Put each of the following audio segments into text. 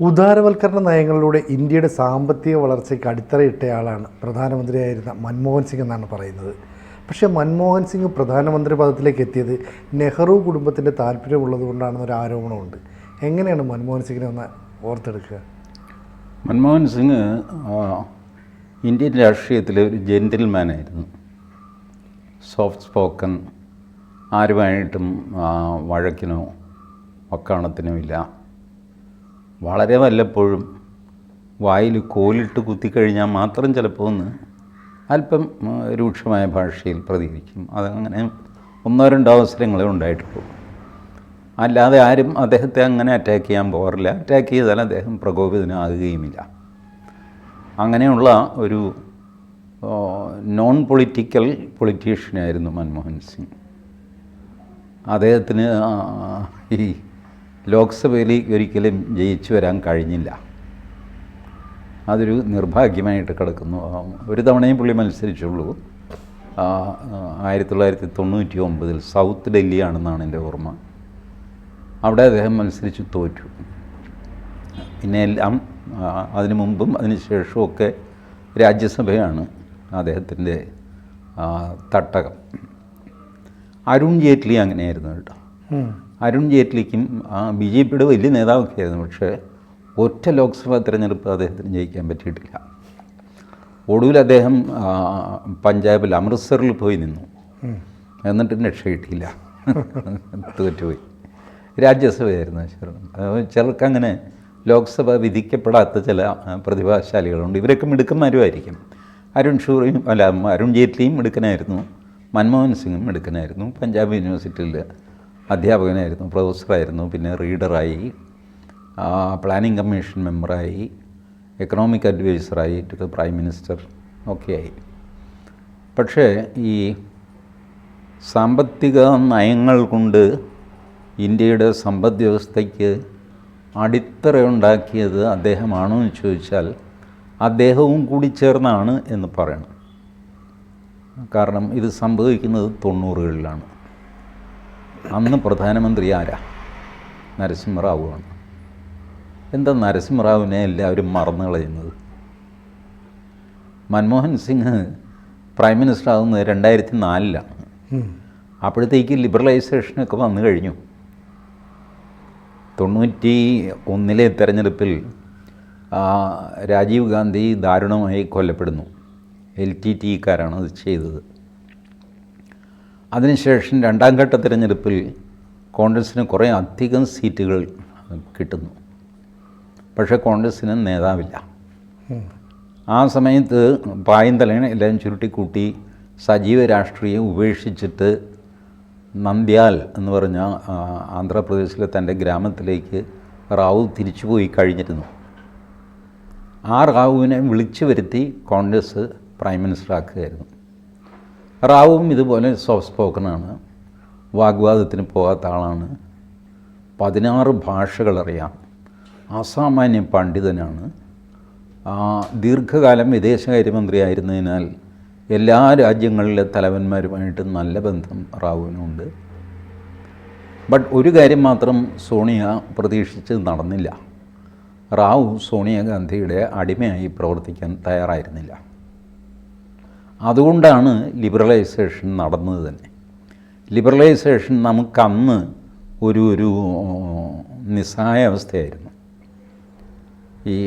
ഉദാരവൽക്കരണ നയങ്ങളിലൂടെ ഇന്ത്യയുടെ സാമ്പത്തിക വളർച്ചയ്ക്ക് അടിത്തറയിട്ടയാളാണ് പ്രധാനമന്ത്രിയായിരുന്ന മൻമോഹൻ സിംഗ് എന്നാണ് പറയുന്നത്. പക്ഷേ മൻമോഹൻ സിംഗ് പ്രധാനമന്ത്രി പദത്തിലേക്ക് എത്തിയത് നെഹ്റു കുടുംബത്തിൻ്റെ താല്പര്യമുള്ളതുകൊണ്ടാണെന്നൊരു ആരോപണമുണ്ട്. എങ്ങനെയാണ് മൻമോഹൻ സിംഗിനെ ഒന്ന് ഓർത്തെടുക്കുക? മൻമോഹൻ സിംഗ് ഇന്ത്യൻ രാഷ്ട്രീയത്തിലെ ഒരു ജെൻറ്റിൽമാനായിരുന്നു. സോഫ്റ്റ് സ്പോക്കൺ, ആരുമായിട്ടും വഴക്കിനോ വക്കാണത്തിനോ ഇല്ല. വളരെ വല്ലപ്പോഴും വായിൽ കോലിട്ട് കുത്തിക്കഴിഞ്ഞാൽ മാത്രം ചിലപ്പോൾ ഒന്ന് അല്പം രൂക്ഷമായ ഭാഷയിൽ പ്രതികരിക്കും. അതങ്ങനെ ഒന്നോ രണ്ടോ അവസരങ്ങളെ ഉണ്ടായിട്ടുള്ളൂ. അല്ലാതെ ആരും അദ്ദേഹത്തെ അങ്ങനെ അറ്റാക്ക് ചെയ്യാൻ പോകാറില്ല. അറ്റാക്ക് ചെയ്താൽ അദ്ദേഹം പ്രകോപിതനാകുകയുമില്ല. അങ്ങനെയുള്ള ഒരു നോൺ പൊളിറ്റിക്കൽ പൊളിറ്റീഷ്യനായിരുന്നു മൻമോഹൻ സിംഗ്. അദ്ദേഹത്തിന് ഈ ലോക്സഭയിൽ ഒരിക്കലും ജയിച്ചു വരാൻ കഴിഞ്ഞില്ല. അതൊരു നിർഭാഗ്യമായിട്ട് കിടക്കുന്നു. ഒരു തവണയും പുള്ളി മത്സരിച്ചുള്ളൂ. 1999 സൗത്ത് ഡൽഹിയാണെന്നാണ് എൻ്റെ ഓർമ്മ. അവിടെ അദ്ദേഹം മത്സരിച്ച് തോറ്റു. പിന്നെ എല്ലാം അതിനു മുമ്പും അതിന് ശേഷമൊക്കെ രാജ്യസഭയാണ് അദ്ദേഹത്തിൻ്റെ തട്ടകം. അരുൺ ജെയ്റ്റ്ലി അങ്ങനെയായിരുന്നു കേട്ടോ. അരുൺ ജെയ്റ്റ്ലിക്കും BJPയുടെ വലിയ നേതാവൊക്കെ ആയിരുന്നു. പക്ഷേ ഒറ്റ ലോക്സഭാ തിരഞ്ഞെടുപ്പ് അദ്ദേഹത്തിന് ജയിക്കാൻ പറ്റിയിട്ടില്ല. ഒടുവിൽ അദ്ദേഹം പഞ്ചാബിൽ അമൃത്സറിൽ പോയി നിന്നു. എന്നിട്ടും രക്ഷ കിട്ടിയില്ല, തോറ്റുപോയി. രാജ്യസഭയായിരുന്നു ശരണം. ചിലർക്കങ്ങനെ ലോക്സഭ വിധിക്കപ്പെടാത്ത ചില പ്രതിഭാശാലികളുണ്ട്. ഇവരൊക്കെ മിടുക്കന്മാരുമായിരിക്കും. അരുൺ ജെയ്റ്റ്ലിയും മിടുക്കനായിരുന്നു, മൻമോഹൻ സിംഗും മിടുക്കനായിരുന്നു. പഞ്ചാബ് യൂണിവേഴ്സിറ്റിയിൽ അധ്യാപകനായിരുന്നു, പ്രൊഫസറായിരുന്നു, പിന്നെ റീഡറായി, പ്ലാനിംഗ് കമ്മീഷൻ മെമ്പറായി, എക്കണോമിക് അഡ്വൈസറായി ടു പ്രൈം മിനിസ്റ്റർ ഒക്കെയായി. പക്ഷേ ഈ സാമ്പത്തിക നയങ്ങൾ കൊണ്ട് ഇന്ത്യയുടെ സമ്പദ് വ്യവസ്ഥയ്ക്ക് അടിത്തറയുണ്ടാക്കിയത് അദ്ദേഹമാണോ എന്ന് ചോദിച്ചാൽ അദ്ദേഹവും കൂടി ചേർന്നാണ് എന്ന് പറയണം. കാരണം ഇത് സംഭവിക്കുന്നത് 90കളിലാണ്. അന്ന് പ്രധാനമന്ത്രി ആരാ? നരസിംഹറാവുവാണ്. എന്താ നരസിംഹറാവുവിനെ എല്ലാവരും മറന്നു കളയുന്നത്? മൻമോഹൻ സിംഗ് പ്രൈം മിനിസ്റ്റർ ആകുന്നത് 2004 അപ്പോഴത്തേക്ക് ലിബറലൈസേഷനൊക്കെ വന്നു കഴിഞ്ഞു. 91 തെരഞ്ഞെടുപ്പിൽ രാജീവ് ഗാന്ധി ദാരുണമായി കൊല്ലപ്പെടുന്നു. LTTE-കാരാണ് അത് ചെയ്തത്. അതിനുശേഷം രണ്ടാം ഘട്ട തിരഞ്ഞെടുപ്പിൽ കോൺഗ്രസ്സിന് കുറേ അധികം സീറ്റുകൾ കിട്ടുന്നു. പക്ഷേ കോൺഗ്രസ്സിന് നേതാവില്ല. ആ സമയത്ത് പായും തലേണ എല്ലാം ചുരുട്ടിക്കൂട്ടി സജീവ രാഷ്ട്രീയം ഉപേക്ഷിച്ചിട്ട് നന്ദ്യാൽ എന്ന് പറഞ്ഞ ആന്ധ്രാപ്രദേശിലെ തൻ്റെ ഗ്രാമത്തിലേക്ക് റാവു തിരിച്ചുപോയി കഴിഞ്ഞിരുന്നു. ആ റാവുവിനെ വിളിച്ചു വരുത്തി കോൺഗ്രസ് പ്രൈം മിനിസ്റ്റർ ആക്കുകയായിരുന്നു. റാവുവും ഇതുപോലെ സോഫ്റ്റ് സ്പോക്കനാണ്, വാഗ്വാദത്തിന് പോകാത്ത ആളാണ്, 16 ഭാഷകളറിയാം, അസാമാന്യ പണ്ഡിതനാണ്. ദീർഘകാലം വിദേശകാര്യമന്ത്രിയായിരുന്നതിനാൽ എല്ലാ രാജ്യങ്ങളിലെ തലവന്മാരുമായിട്ട് നല്ല ബന്ധം റാവുവിനുണ്ട്. ബട്ട് ഒരു കാര്യം മാത്രം സോണിയ പ്രതീക്ഷിച്ച് നടന്നില്ല. റാവു സോണിയാഗാന്ധിയുടെ അടിമയായി പ്രവർത്തിക്കാൻ തയ്യാറായിരുന്നില്ല. അതുകൊണ്ടാണ് ലിബറലൈസേഷൻ നടന്നത് തന്നെ. ലിബറലൈസേഷൻ നമുക്കന്ന് ഒരു നിസ്സഹായ അവസ്ഥയായിരുന്നു. ഈ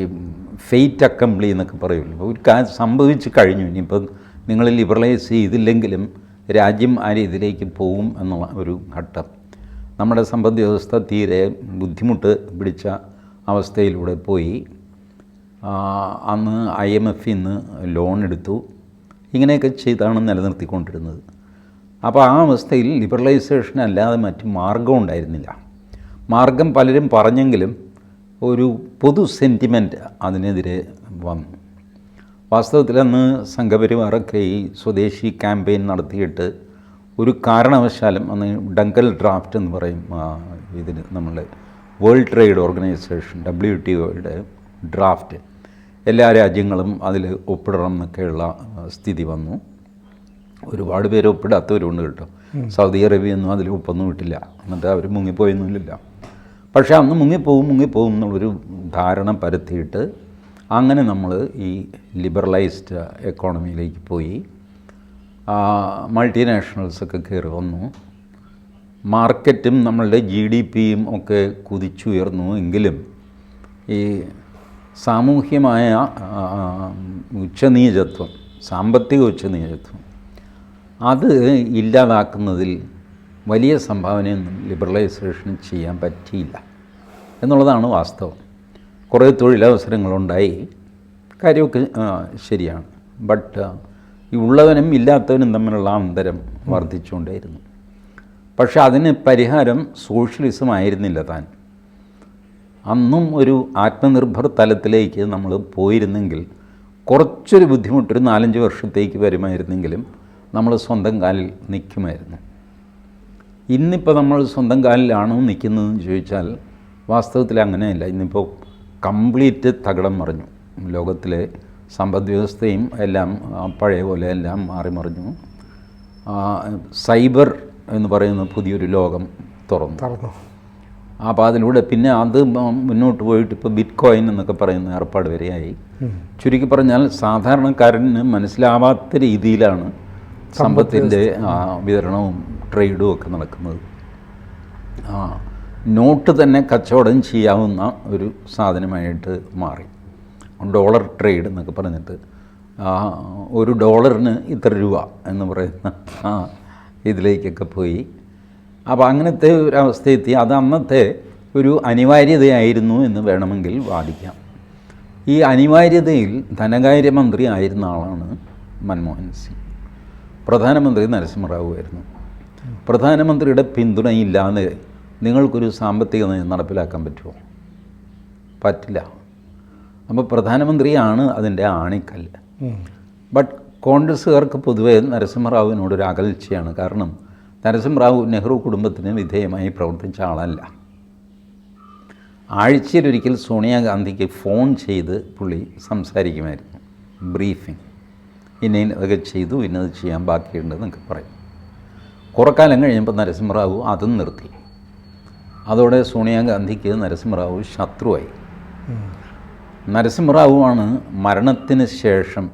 ഫെയ്റ്റ് അക്കംപ്ലി എന്നൊക്കെ പറയുമല്ലോ. ഒരു കാര്യം സംഭവിച്ച് കഴിഞ്ഞു, ഇനിയിപ്പം നിങ്ങൾ ലിബറലൈസ് ചെയ്തില്ലെങ്കിലും രാജ്യം ആ രീതിയിലേക്ക് പോവും എന്നുള്ള ഒരു ഘട്ടം. നമ്മുടെ സമ്പദ് വ്യവസ്ഥ തീരെ ബുദ്ധിമുട്ട് പിടിച്ച അവസ്ഥയിലൂടെ പോയി. അന്ന് IMF നിന്ന് ലോൺ എടുത്തു. ഇങ്ങനെയൊക്കെ ചെയ്താണ് നിലനിർത്തിക്കൊണ്ടിരുന്നത്. അപ്പോൾ ആ അവസ്ഥയിൽ ലിബറലൈസേഷൻ അല്ലാതെ മറ്റ് മാർഗം ഉണ്ടായിരുന്നില്ല. മാർഗം പലരും പറഞ്ഞെങ്കിലും ഒരു പൊതു സെൻറ്റിമെൻറ്റ് അതിനെതിരെ വന്നു. വാസ്തവത്തിൽ അന്ന് സംഘപരിവാറൊക്കെ ഈ സ്വദേശി ക്യാമ്പയിൻ നടത്തിയിട്ട് ഒരു കാരണവശാലും അന്ന് ഡങ്കൽ ഡ്രാഫ്റ്റ് എന്ന് പറയും, ഇതിന് നമ്മൾ വേൾഡ് ട്രേഡ് ഓർഗനൈസേഷൻ WTOയുടെ ഡ്രാഫ്റ്റ്, എല്ലാ രാജ്യങ്ങളും അതിൽ ഒപ്പിടണം എന്നൊക്കെയുള്ള സ്ഥിതി വന്നു. ഒരുപാട് പേര് ഒപ്പിടാത്തവരുണ്ട് കേട്ടോ. സൗദി അറേബ്യ ഒന്നും അതിൽ ഒപ്പൊന്നും ഇട്ടില്ല, എന്നിട്ട് അവർ മുങ്ങിപ്പോയൊന്നുമില്ല. പക്ഷേ അന്ന് മുങ്ങിപ്പോവും എന്നുള്ളൊരു ധാരണ പരത്തിയിട്ട് അങ്ങനെ നമ്മൾ ഈ ലിബറലൈസ്ഡ് എക്കോണമിയിലേക്ക് പോയി. മൾട്ടിനാഷണൽസൊക്കെ കയറി വന്നു. മാർക്കറ്റും നമ്മളുടെ GDPയും ഒക്കെ കുതിച്ചുയർന്നു. എങ്കിലും ഈ സാമൂഹ്യമായ ഉച്ചനീചത്വം, സാമ്പത്തിക ഉച്ചനീചത്വം, അത് ഇല്ലാതാക്കുന്നതിൽ വലിയ സംഭാവനയൊന്നും ലിബറലൈസേഷൻ ചെയ്യാൻ പറ്റിയില്ല എന്നുള്ളതാണ് വാസ്തവം. കുറേ തൊഴിലവസരങ്ങളുണ്ടായി, കാര്യമൊക്കെ ശരിയാണ്. ബട്ട് ഈ ഉള്ളവനും ഇല്ലാത്തവനും തമ്മിലുള്ള അന്തരം വർദ്ധിച്ചുകൊണ്ടേയിരുന്നു. പക്ഷെ അതിന് പരിഹാരം സോഷ്യലിസം ആയിരുന്നില്ല താൻ. അന്നും ഒരു ആത്മനിർഭർ തലത്തിലേക്ക് നമ്മൾ പോയിരുന്നെങ്കിൽ കുറച്ചൊരു ബുദ്ധിമുട്ടൊരു 4-5 വർഷത്തേക്ക് വരുമായിരുന്നെങ്കിലും നമ്മൾ സ്വന്തം കാലിൽ നിൽക്കുമായിരുന്നു. ഇന്നിപ്പോൾ നമ്മൾ സ്വന്തം കാലിലാണോ നിൽക്കുന്നതെന്ന് ചോദിച്ചാൽ വാസ്തവത്തിൽ അങ്ങനെയല്ല. ഇന്നിപ്പോൾ കംപ്ലീറ്റ് തകിടം മറിഞ്ഞു. ലോകത്തിലെ സമ്പദ് വ്യവസ്ഥയും എല്ലാം പഴയ പോലെ എല്ലാം മാറിമറിഞ്ഞു. സൈബർ എന്ന് പറയുന്ന പുതിയൊരു ലോകം തുറന്നു. അപ്പോൾ അതിലൂടെ പിന്നെ അത് മുന്നോട്ട് പോയിട്ട് ഇപ്പോൾ ബിറ്റ് കോയിൻ എന്നൊക്കെ പറയുന്ന ഏർപ്പാട് വരെയായി. ചുരുക്കി പറഞ്ഞാൽ സാധാരണക്കാരന് മനസ്സിലാവാത്ത രീതിയിലാണ് സമ്പത്തിൻ്റെ വിതരണവും ട്രേഡും ഒക്കെ നടക്കുന്നത്. നോട്ട് തന്നെ കച്ചവടം ചെയ്യാവുന്ന ഒരു സാധനമായിട്ട് മാറി. ഡോളർ ട്രേഡ് എന്നൊക്കെ പറഞ്ഞിട്ട് $1 ഇത്ര രൂപ എന്ന് പറയുന്ന ഇതിലേക്കൊക്കെ പോയി. അപ്പോൾ അങ്ങനത്തെ ഒരു അവസ്ഥയെത്തി. അത് അന്നത്തെ ഒരു അനിവാര്യതയായിരുന്നു എന്ന് വേണമെങ്കിൽ വാദിക്കാം. ഈ അനിവാര്യതയിൽ ധനകാര്യമന്ത്രി ആയിരുന്ന ആളാണ് മൻമോഹൻ സിംഗ്. പ്രധാനമന്ത്രി നരസിംഹറാവു ആയിരുന്നു. പ്രധാനമന്ത്രിയുടെ പിന്തുണയില്ലാതെ നിങ്ങൾക്കൊരു സാമ്പത്തിക നയം നടപ്പിലാക്കാൻ പറ്റുമോ? പറ്റില്ല. അപ്പോൾ പ്രധാനമന്ത്രിയാണ് അതിൻ്റെ ആണിക്കല്ല്. ബട്ട് കോൺഗ്രസ്സുകാർക്ക് പൊതുവേ നരസിംഹറാവുവിനോടൊരു അകൽച്ചയാണ്. കാരണം നരസിംഹറാവു നെഹ്റു കുടുംബത്തിന് വിധേയമായി പ്രവർത്തിച്ച ആളല്ല. ആഴ്ചയിലൊരിക്കൽ സോണിയാഗാന്ധിക്ക് ഫോൺ ചെയ്ത് പുള്ളി സംസാരിക്കുമായിരുന്നു. ബ്രീഫിംഗ്, ഇന്നതൊക്കെ ചെയ്തു, ഇന്നത് ചെയ്യാൻ ബാക്കിയുണ്ടെന്നൊക്കെ പറയും. കുറക്കാലം കഴിയുമ്പോൾ നരസിംഹറാവു അതും നിർത്തി. അതോടെ സോണിയാഗാന്ധിക്ക് നരസിംഹറാവു ശത്രുവായി. നരസിംഹറാവുവാണ് മരണത്തിന് ശേഷം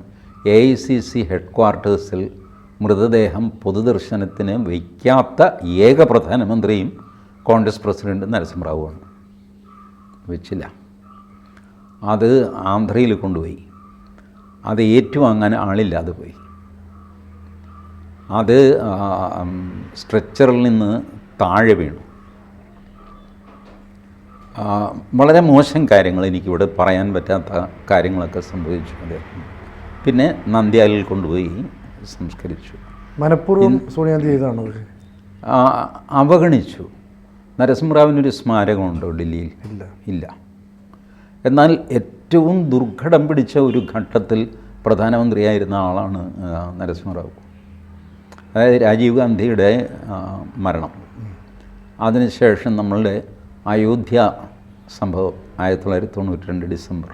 AICC ഹെഡ്ക്വാർട്ടേഴ്സിൽ മൃതദേഹം പൊതുദർശനത്തിന് വയ്ക്കാത്ത ഏക പ്രധാനമന്ത്രിയും കോൺഗ്രസ് പ്രസിഡന്റ് നരസിംഹറാവുവാണ്. വെച്ചില്ല. അത് ആന്ധ്രയിൽ കൊണ്ടുപോയി. അത് ഏറ്റുവാങ്ങാൻ ആളില്ലാതെ പോയി. അത് സ്ട്രെച്ചറിൽ നിന്ന് താഴെ വീണു. വളരെ മോശം കാര്യങ്ങൾ, എനിക്കിവിടെ പറയാൻ പറ്റാത്ത കാര്യങ്ങളൊക്കെ സംഭവിച്ചു. അദ്ദേഹം പിന്നെ നന്ദ്യാലിൽ കൊണ്ടുപോയി സംസ്കരിച്ചു. മനഃപൂർവ്വം സോണിയാഗാന്ധി ചെയ്താണോ? അവഗണിച്ചു. നരസിംഹറാവിനൊരു സ്മാരകമുണ്ടോ ഡൽഹിയിൽ? ഇല്ല. എന്നാൽ ഏറ്റവും ദുർഘടം പിടിച്ച ഒരു ഘട്ടത്തിൽ പ്രധാനമന്ത്രിയായിരുന്ന ആളാണ് നരസിംഹറാവു. അതായത് രാജീവ് ഗാന്ധിയുടെ മരണം, അതിനുശേഷം നമ്മളുടെ അയോധ്യ സംഭവം 1992 ഡിസംബർ,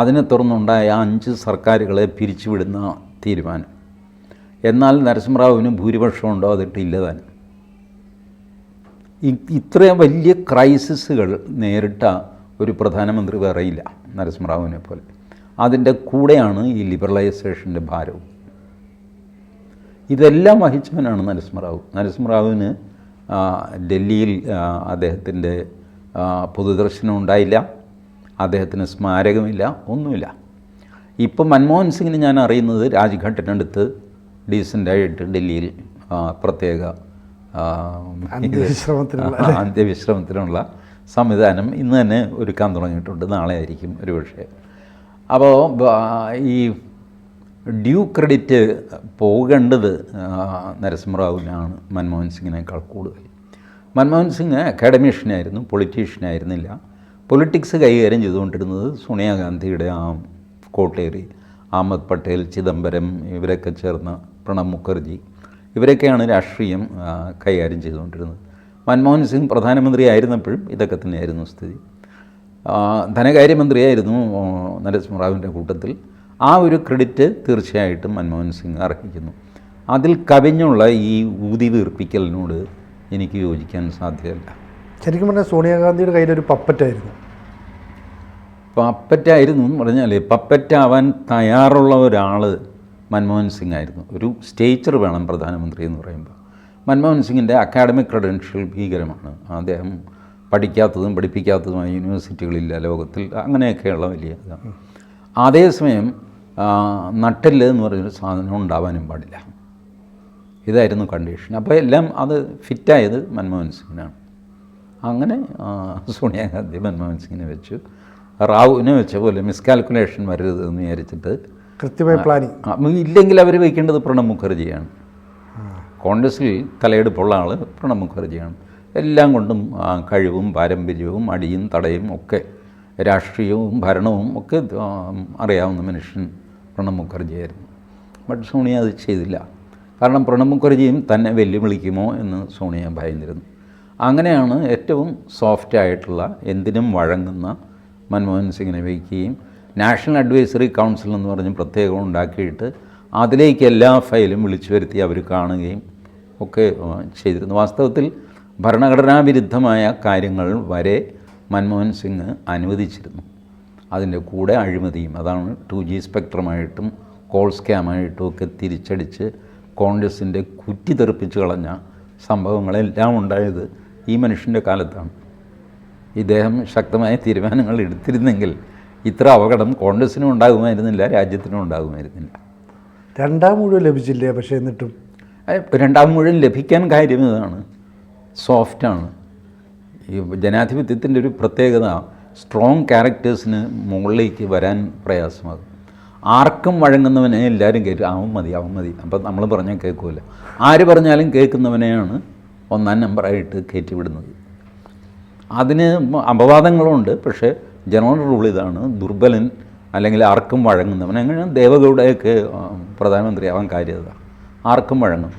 അതിനെ തുടർന്നുണ്ടായ 5 സർക്കാരുകളെ പിരിച്ചുവിടുന്ന തീരുമാനം. എന്നാൽ നരസിംഹറാവുവിന് ഭൂരിപക്ഷം ഉണ്ടോ? അതിട്ടില്ല താൻ. ഇത്രയും വലിയ ക്രൈസിസുകൾ നേരിട്ട ഒരു പ്രധാനമന്ത്രി വേറെയില്ല നരസിംഹറാവുവിനെ പോലെ. അതിൻ്റെ കൂടെയാണ് ഈ ലിബറലൈസേഷൻ്റെ ഭാരവും. ഇതെല്ലാം വഹിച്ചവനാണ് നരസിംഹറാവു. നരസിംഹറാവുവിന് ഡൽഹിയിൽ അദ്ദേഹത്തിൻ്റെ പൊതുദർശനം ഉണ്ടായില്ല, അദ്ദേഹത്തിന് സ്മാരകമില്ല, ഒന്നുമില്ല. ഇപ്പം മൻമോഹൻ സിംഗിന് ഞാൻ അറിയുന്നത് രാജ്ഘട്ടിനടുത്ത് ഡീസൻ്റായിട്ട് ഡൽഹിയിൽ പ്രത്യേക അന്ത്യവിശ്രമത്തിനുള്ള സംവിധാനം ഇന്ന് തന്നെ ഒരുക്കാൻ തുടങ്ങിയിട്ടുണ്ട്. നാളെ ആയിരിക്കും ഒരുപക്ഷെ. അപ്പോൾ ഈ ഡ്യൂ ക്രെഡിറ്റ് പോകേണ്ടത് നരസിംഹറാവുവിനാണ് മൻമോഹൻ സിംഗിനേക്കാൾ കൂടുതൽ. മൻമോഹൻ സിംഗ് അക്കാഡമീഷ്യനായിരുന്നു, പൊളിറ്റീഷ്യനായിരുന്നില്ല. പൊളിറ്റിക്സ് കൈകാര്യം ചെയ്തുകൊണ്ടിരുന്നത് സോണിയാഗാന്ധിയുടെ കോട്ടേറി, അഹമ്മദ് പട്ടേൽ, ചിദംബരം, ഇവരൊക്കെ ചേർന്ന പ്രണബ് മുഖർജി, ഇവരൊക്കെയാണ് രാഷ്ട്രീയം കൈകാര്യം ചെയ്തുകൊണ്ടിരുന്നത്. മൻമോഹൻ സിംഗ് പ്രധാനമന്ത്രി ആയിരുന്നപ്പോഴും ഇതൊക്കെ തന്നെയായിരുന്നു സ്ഥിതി. ധനകാര്യമന്ത്രിയായിരുന്നു നരസിംഹറാവുവിൻ്റെ കൂട്ടത്തിൽ. ആ ഒരു ക്രെഡിറ്റ് തീർച്ചയായിട്ടും മൻമോഹൻ സിംഗ് അർഹിക്കുന്നു. അതിൽ കവിഞ്ഞുള്ള ഈ ഊതി വീർപ്പിക്കലിനോട് എനിക്ക് യോജിക്കാൻ സാധ്യമല്ല. ശരിക്കും പറഞ്ഞാൽ സോണിയാഗാന്ധിയുടെ കയ്യിലൊരു പപ്പറ്റായിരുന്നു. പപ്പറ്റായിരുന്നു എന്ന് പറഞ്ഞാൽ പപ്പറ്റാവാൻ തയ്യാറുള്ള ഒരാൾ മൻമോഹൻ സിംഗ് ആയിരുന്നു. ഒരു സ്റ്റേച്ചർ വേണം പ്രധാനമന്ത്രി എന്ന് പറയുമ്പോൾ. മൻമോഹൻ സിംഗിൻ്റെ അക്കാഡമിക് ക്രെഡൻഷ്യൽ ഭീകരമാണ്. അദ്ദേഹം പഠിക്കാത്തതും പഠിപ്പിക്കാത്തതുമായ യൂണിവേഴ്സിറ്റികളില്ല ലോകത്തിൽ, അങ്ങനെയൊക്കെയുള്ള വലിയ ഇതാണ്. അതേസമയം നട്ടെല്ല് എന്ന് പറയുന്നൊരു സാധനം ഉണ്ടാവാനും പാടില്ല. ഇതായിരുന്നു കണ്ടീഷൻ. അപ്പോൾ എല്ലാം അത് ഫിറ്റായത് മൻമോഹൻ സിംഗിനാണ്. അങ്ങനെ സോണിയാഗാന്ധി മൻമോഹൻ സിംഗിനെ വെച്ചു. റാവുവിനെ വെച്ച പോലെ മിസ്കാൽക്കുലേഷൻ വരരുത് എന്ന് വിചാരിച്ചിട്ട് കൃത്യമായ പ്ലാനിങ്. ഇല്ലെങ്കിൽ അവർ വയ്ക്കേണ്ടത് പ്രണബ് മുഖർജിയാണ്. കോൺഗ്രസിൽ തലയെടുപ്പുള്ള ആൾ പ്രണബ് മുഖർജിയാണ്. എല്ലാം കൊണ്ടും കഴിവും പാരമ്പര്യവും അടിയും തടയും ഒക്കെ രാഷ്ട്രീയവും ഭരണവും ഒക്കെ അറിയാവുന്ന മനുഷ്യൻ പ്രണബ് മുഖർജിയായിരുന്നു. ബട്ട് സോണിയ അത് ചെയ്തില്ല. കാരണം പ്രണബ് മുഖർജിയും തന്നെ വെല്ലുവിളിക്കുമോ എന്ന് സോണിയ ഭയന്നിരുന്നു. അങ്ങനെയാണ് ഏറ്റവും സോഫ്റ്റായിട്ടുള്ള എന്തിനും വഴങ്ങുന്ന മൻമോഹൻ സിംഗിനെ വയ്ക്കുകയും നാഷണൽ അഡ്വൈസറി കൗൺസിൽ എന്ന് പറഞ്ഞ് പ്രത്യേകം ഉണ്ടാക്കിയിട്ട് അതിലേക്ക് എല്ലാ ഫയലും വിളിച്ചു വരുത്തി അവർ കാണുകയും ഒക്കെ ചെയ്തിരുന്നു. വാസ്തവത്തിൽ ഭരണഘടനാ വിരുദ്ധമായ കാര്യങ്ങൾ വരെ മൻമോഹൻ സിംഗ് അനുവദിച്ചിരുന്നു. അതിൻ്റെ കൂടെ അഴിമതിയും, അതാണ് 2G സ്പെക്ട്രമായിട്ടും കോൾ സ്കാമായിട്ടും ഒക്കെ തിരിച്ചടിച്ച് കോൺഗ്രസിൻ്റെ കുറ്റി തെറിപ്പിച്ച് കളഞ്ഞ സംഭവങ്ങളെല്ലാം ഉണ്ടായത് ഈ മനുഷ്യൻ്റെ കാലത്താണ്. ഇദ്ദേഹം ശക്തമായ തീരുമാനങ്ങൾ എടുത്തിരുന്നെങ്കിൽ ഇത്ര അപകടം കോൺഗ്രസിനും ഉണ്ടാകുമായിരുന്നില്ല, രാജ്യത്തിനും ഉണ്ടാകുമായിരുന്നില്ല. രണ്ടാം മുഴുവൻ ലഭിച്ചില്ലേ? പക്ഷേ എന്നിട്ടും രണ്ടാം മുഴുവൻ ലഭിക്കാൻ കാര്യം ഇതാണ്, സോഫ്റ്റാണ്. ഈ ജനാധിപത്യത്തിൻ്റെ ഒരു പ്രത്യേകത സ്ട്രോങ് ക്യാരക്ടേഴ്സിന് മുകളിലേക്ക് വരാൻ പ്രയാസമാകും. ആർക്കും വഴങ്ങുന്നവനെ എല്ലാവരും കേൾക്കും. അവൻ മതി. അപ്പം നമ്മൾ പറഞ്ഞാൽ കേൾക്കില്ല. ആര് പറഞ്ഞാലും കേൾക്കുന്നവനെയാണ് ഒന്നാം നമ്പറായിട്ട് കയറ്റിവിടുന്നത്. അതിന് അപവാദങ്ങളുണ്ട്. പക്ഷേ ജനറൽ റൂൾ ഇതാണ്, ദുർബലൻ അല്ലെങ്കിൽ ആർക്കും വഴങ്ങുന്നവൻ. അങ്ങനെ ദേവഗൗഡയൊക്കെ പ്രധാനമന്ത്രിയാവാൻ കാര്യത ആർക്കും വഴങ്ങും.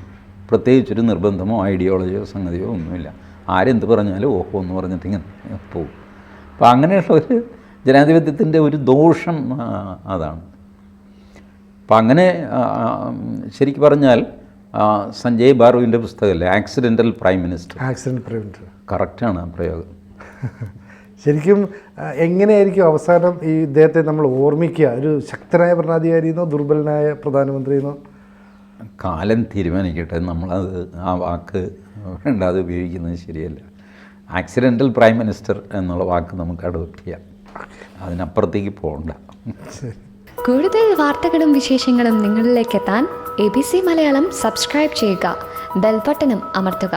പ്രത്യേകിച്ചൊരു നിർബന്ധമോ ഐഡിയോളജിയോ സംഗതിയോ ഒന്നുമില്ല. ആരെന്ത് പറഞ്ഞാലും ഓഹോ എന്ന് പറഞ്ഞിട്ട് ഇങ്ങനെ പോകും. അപ്പോൾ അങ്ങനെയുള്ള ഒരു ജനാധിപത്യത്തിൻ്റെ ഒരു ദോഷം അതാണ്. അപ്പം അങ്ങനെ ശരിക്കും പറഞ്ഞാൽ സഞ്ജയ് ബാറുവിൻ്റെ പുസ്തകമല്ലേ ആക്സിഡൻ്റൽ പ്രൈം മിനിസ്റ്റർ, കറക്റ്റാണ് ആ പ്രയോഗം. ശരിക്കും എങ്ങനെയായിരിക്കും അവസാനം ഈ ഇദ്ദേഹത്തെ നമ്മൾ ഓർമ്മിക്കുക? ഒരു ശക്തനായ ഭരണാധികാരിയെന്നോ ദുർബലനായ പ്രധാനമന്ത്രിയെന്നോ? കാലം തീരുമാനിക്കട്ടെ. നമ്മളത് ആ വാക്ക് വേണ്ടാതെ ഉപയോഗിക്കുന്നത് ശരിയല്ല. ആക്സിഡൻ്റൽ പ്രൈം മിനിസ്റ്റർ എന്നുള്ള വാക്ക് നമുക്ക് അഡോപ്റ്റ് ചെയ്യാം, അതിനപ്പുറത്തേക്ക് പോകണ്ട. കൂടുതൽ വാർത്തകളും വിശേഷങ്ങളും നിങ്ങളിലേക്ക് എത്താൻ ABC മലയാളം സബ്സ്ക്രൈബ് ചെയ്യുക, ബെൽ ബട്ടണും അമർത്തുക.